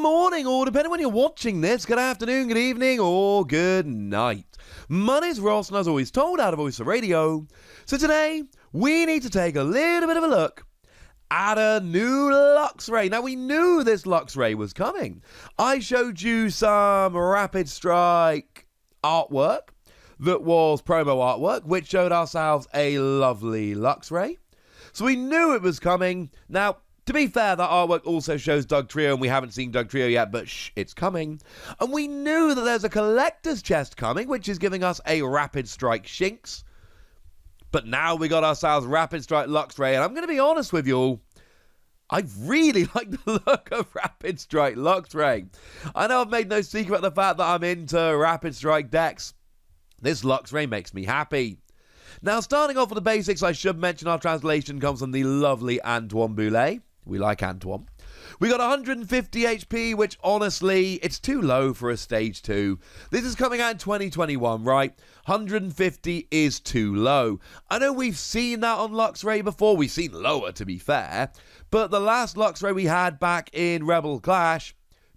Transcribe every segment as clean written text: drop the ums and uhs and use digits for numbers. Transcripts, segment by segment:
morning, or depending when you're watching this, good afternoon, good evening, or good night. My name's Ross, and as always told, out of Voice of Radio. So today, we need to take a little bit of a look at a new Luxray. Now, we knew this Luxray was coming. I showed you some Rapid Strike artwork that was promo artwork, which showed ourselves a lovely Luxray. So we knew it was coming. Now, to be fair, that artwork also shows Dugtrio, and we haven't seen Dugtrio yet, but shh, it's coming. And we knew that there's a collector's chest coming, which is giving us a Rapid Strike Shinx. But now we got ourselves Rapid Strike Luxray, and I'm going to be honest with you all, I really like the look of Rapid Strike Luxray. I know I've made no secret about the fact that I'm into Rapid Strike decks. This Luxray makes me happy. Now, starting off with the basics, I should mention our translation comes from the lovely Antoine Boulet. We like Antoine. We got 150 HP, which honestly, it's too low for a stage 2. This is coming out in 2021, right? 150 is too low. I know we've seen that on Luxray before. We've seen lower, to be fair. But the last Luxray we had back in Rebel Clash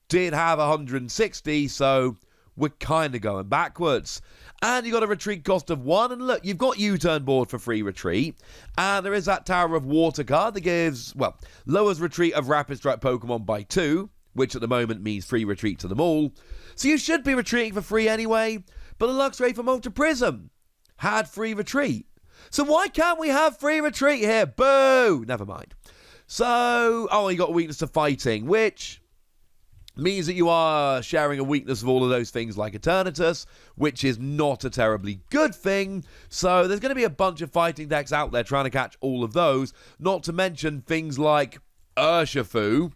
did have 160, so we're kind of going backwards. And you got a retreat cost of 1. And look, you've got U-turn board for free retreat. And there is that Tower of Water card that gives, well, lowers retreat of Rapid Strike Pokemon by 2, which at the moment means free retreat to them all. So you should be retreating for free anyway. But the Luxray from Ultra Prism had free retreat. So why can't we have free retreat here? Boo! Never mind. So, oh, you got a weakness to fighting, which means that you are sharing a weakness of all of those things like Eternatus, which is not a terribly good thing. So there's going to be a bunch of fighting decks out there trying to catch all of those, not to mention things like Urshifu.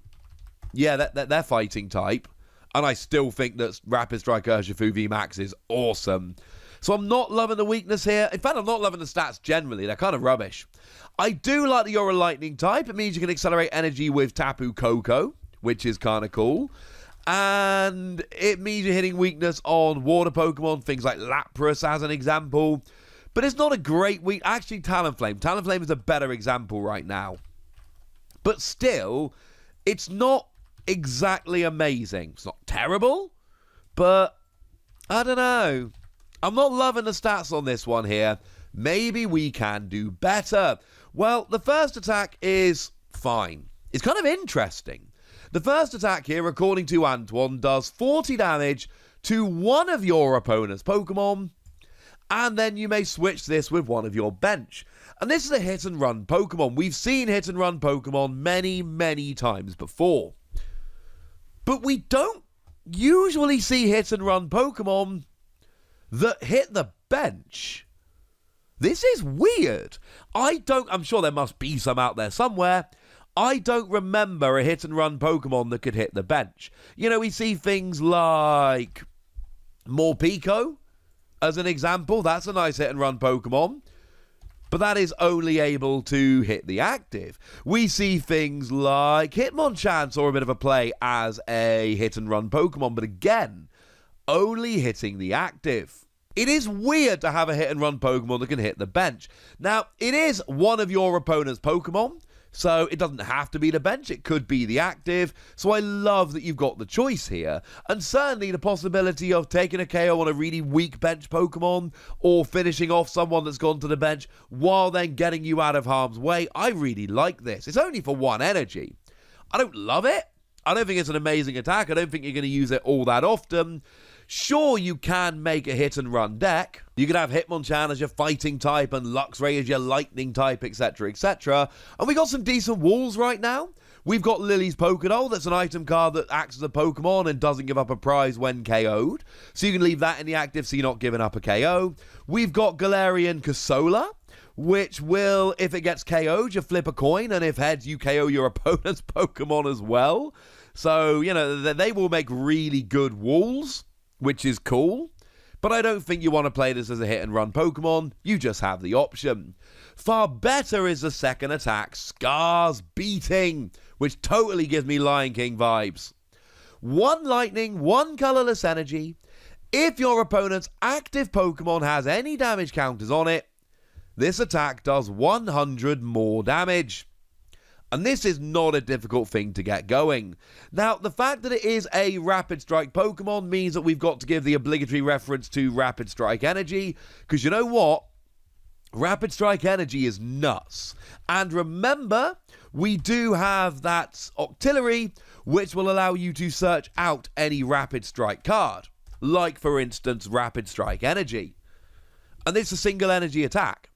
Yeah, they're fighting type. And I still think that Rapid Strike Urshifu VMAX is awesome. So I'm not loving the weakness here. In fact, I'm not loving the stats generally. They're kind of rubbish. I do like that you're a lightning type. It means you can accelerate energy with Tapu Koko, which is kind of cool. And it means you're hitting weakness on water Pokemon, things like Lapras as an example. But it's not a great weak. Actually, Talonflame. Talonflame is a better example right now. But still, it's not exactly amazing. It's not terrible, but I don't know. I'm not loving the stats on this one here. Maybe we can do better. Well, the first attack is fine. It's kind of interesting. The first attack here, according to Antoine, does 40 damage to one of your opponent's Pokemon, and then you may switch this with one of your bench. And this is a hit-and-run Pokemon. We've seen hit-and-run Pokemon many, many times before. But we don't usually see hit-and-run Pokemon that hit the bench. This is weird. I'm sure there must be some out there somewhere. I don't remember a hit-and-run Pokemon that could hit the bench. You know, we see things like Morpeko, as an example. That's a nice hit-and-run Pokemon, but that is only able to hit the active. We see things like Hitmonchan saw a bit of a play as a hit-and-run Pokemon, but again, only hitting the active. It is weird to have a hit-and-run Pokemon that can hit the bench. Now, it is one of your opponent's Pokemon, so it doesn't have to be the bench, it could be the active. So I love that you've got the choice here. And certainly the possibility of taking a KO on a really weak bench Pokemon, or finishing off someone that's gone to the bench while then getting you out of harm's way. I really like this. It's only for 1 energy. I don't love it. I don't think it's an amazing attack. I don't think you're going to use it all that often. Sure, you can make a hit-and-run deck. You could have Hitmonchan as your fighting type and Luxray as your lightning type, etc., etc. And we got some decent walls right now. We've got Lily's Pokédoll. That's an item card that acts as a Pokemon and doesn't give up a prize when KO'd. So you can leave that in the active so you're not giving up a KO. We've got Galarian Casola, which will, if it gets KO'd, you flip a coin, and if heads, you KO your opponent's Pokemon as well. So, you know, they will make really good walls, which is cool. But I don't think you want to play this as a hit-and-run Pokemon. You just have the option. Far better is the second attack, Scar's Beating, which totally gives me Lion King vibes. 1 lightning, 1 colorless energy. If your opponent's active Pokemon has any damage counters on it, this attack does 100 more damage. And this is not a difficult thing to get going. Now, the fact that it is a Rapid Strike Pokemon means that we've got to give the obligatory reference to Rapid Strike Energy, because you know what? Rapid Strike Energy is nuts. And remember, we do have that auxiliary, which will allow you to search out any Rapid Strike card. Like, for instance, Rapid Strike Energy. And it's a single energy attack.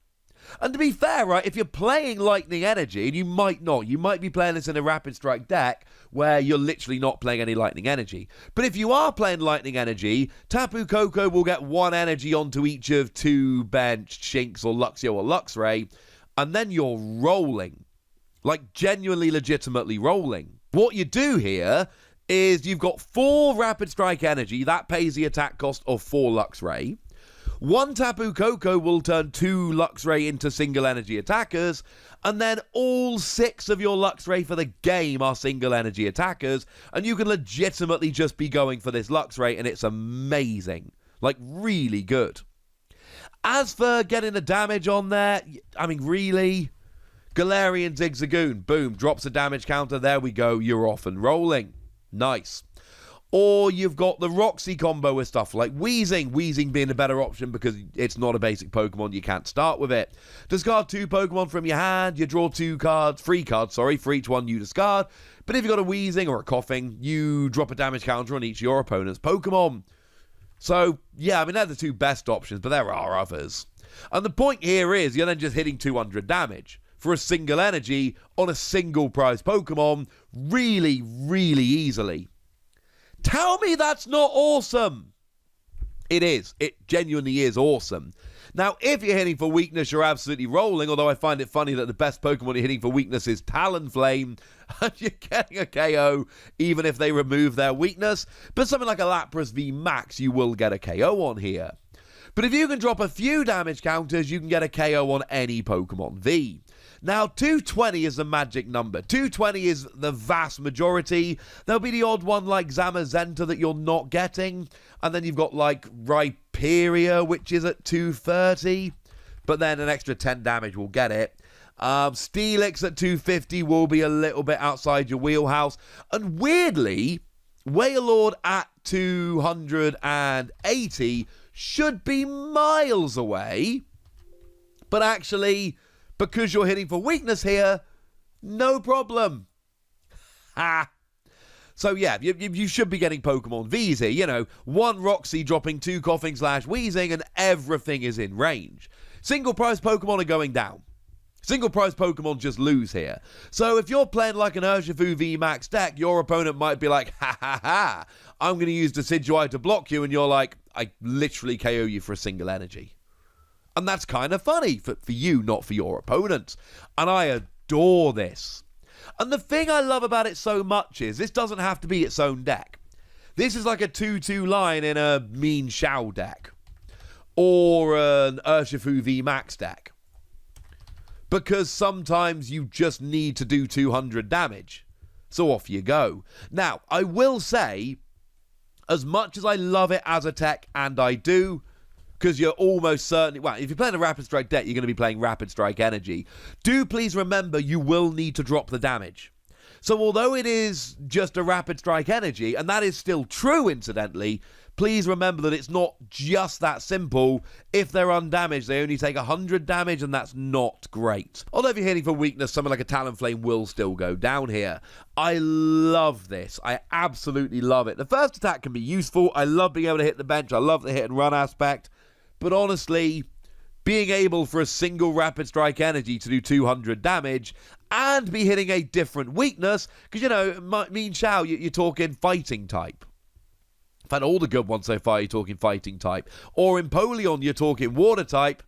And to be fair, right, if you're playing Lightning Energy, and you might not, you might be playing this in a Rapid Strike deck where you're literally not playing any Lightning Energy. But if you are playing Lightning Energy, Tapu Koko will get 1 energy onto each of 2 benched Shinx or Luxio or Luxray, and then you're rolling. Like, genuinely, legitimately rolling. What you do here is you've got 4 Rapid Strike Energy, that pays the attack cost of 4 Luxray. 1 Tapu Koko will turn 2 Luxray into single energy attackers, and then all 6 of your Luxray for the game are single energy attackers, and you can legitimately just be going for this Luxray, and it's amazing. Like, really good. As for getting the damage on there, I mean, really? Galarian Zigzagoon, boom, drops a damage counter, there we go, you're off and rolling. Nice. Or you've got the Roxy combo with stuff like Weezing. Weezing being a better option because it's not a basic Pokemon. You can't start with it. Discard 2 Pokemon from your hand. You draw 3 cards, for each one you discard. But if you've got a Weezing or a Coughing, you drop a damage counter on each of your opponent's Pokemon. So, yeah, I mean, they're the 2 best options, but there are others. And the point here is you're then just hitting 200 damage for a single energy on a single prize Pokemon really, really easily. Tell me that's not awesome. It is. It genuinely is awesome. Now, if you're hitting for weakness, you're absolutely rolling, although I find it funny that the best Pokemon you're hitting for weakness is Talonflame, and you're getting a KO even if they remove their weakness. But something like a Lapras V Max, you will get a KO on here. But if you can drop a few damage counters, you can get a KO on any Pokemon V. Now, 220 is the magic number. 220 is the vast majority. There'll be the odd one like Zamazenta that you're not getting. And then you've got like Rhyperior, which is at 230. But then an extra 10 damage will get it. Steelix at 250 will be a little bit outside your wheelhouse. And weirdly, Wailord at 280 should be miles away. But actually, because you're hitting for weakness here, no problem. Ha! So yeah, you should be getting Pokemon Vs here. You know, 1 Roxy dropping 2 Coughing / Weezing and everything is in range. Single prize Pokemon are going down. Single prize Pokemon just lose here. So if you're playing like an Urshifu V Max deck, your opponent might be like, ha ha ha, I'm going to use Decidueye to block you, and you're like, I literally KO you for a single energy. And that's kind of funny for you, not for your opponent. And I adore this. And the thing I love about it so much is this doesn't have to be its own deck. This is like a 2-2 line in a Mean Shao deck. Or an Urshifu V Max deck. Because sometimes you just need to do 200 damage. So off you go. Now, I will say, as much as I love it as a tech, and I do, because you're almost certainly, well, if you're playing a Rapid Strike deck, you're going to be playing Rapid Strike Energy. Do please remember you will need to drop the damage. So although it is just a Rapid Strike Energy, and that is still true incidentally, please remember that it's not just that simple. If they're undamaged, they only take 100 damage, and that's not great. Although if you're hitting for weakness, something like a Talonflame will still go down here. I love this. I absolutely love it. The first attack can be useful. I love being able to hit the bench. I love the hit and run aspect. But honestly, being able for a single Rapid Strike Energy to do 200 damage and be hitting a different weakness, because, you know, Mean Shao, you're talking fighting type. In fact, all the good ones so far, you're talking fighting type. Or in Empoleon, you're talking water type.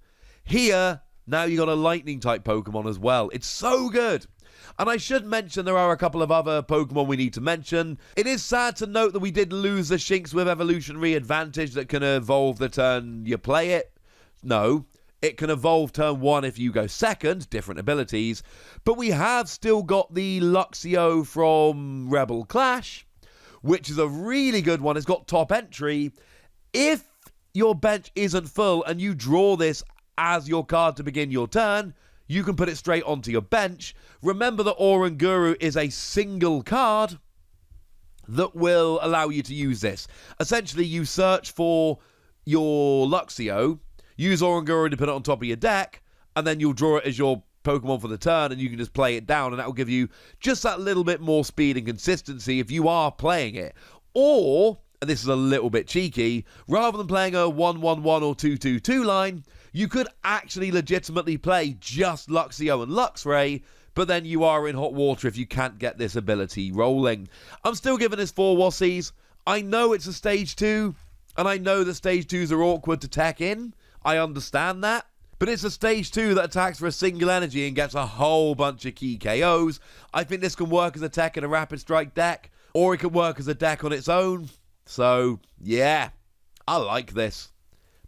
Here, now you got a lightning type Pokemon as well. It's so good. And I should mention there are a couple of other Pokemon we need to mention. It is sad to note that we did lose the Shinx with evolutionary advantage that can evolve the turn you play it. No, it can evolve turn 1 if you go second, different abilities. But we have still got the Luxio from Rebel Clash, which is a really good one. It's got top entry. If your bench isn't full and you draw this as your card to begin your turn, you can put it straight onto your bench. Remember that Oranguru is a single card that will allow you to use this. Essentially, you search for your Luxio, use Oranguru to put it on top of your deck, and then you'll draw it as your Pokemon for the turn, and you can just play it down, and that will give you just that little bit more speed and consistency if you are playing it. Or, and this is a little bit cheeky, rather than playing a 1-1-1 or 2-2-2 line, you could actually legitimately play just Luxio and Luxray, but then you are in hot water if you can't get this ability rolling. I'm still giving this 4 Wassies. I know it's a Stage 2, and I know that Stage 2s are awkward to tech in. I understand that. But it's a Stage 2 that attacks for a single energy and gets a whole bunch of key KOs. I think this can work as a tech in a Rapid Strike deck, or it can work as a deck on its own. So, yeah, I like this.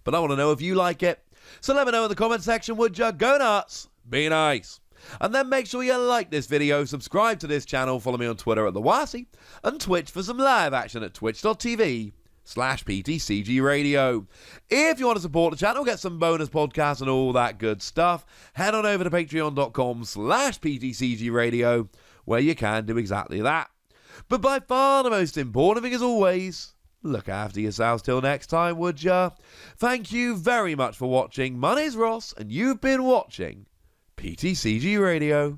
But I want to know if you like it. So let me know in the comment section, would ya? Go nuts, be nice. And then make sure you like this video, subscribe to this channel, follow me on Twitter at TheWassie, and Twitch for some live action at twitch.tv/PTCG Radio. If you want to support the channel, get some bonus podcasts and all that good stuff, head on over to patreon.com/PTCG Radio, where you can do exactly that. But by far the most important thing, as always, look after yourselves till next time, would ya? Thank you very much for watching. My name's Ross, and you've been watching PTCG Radio.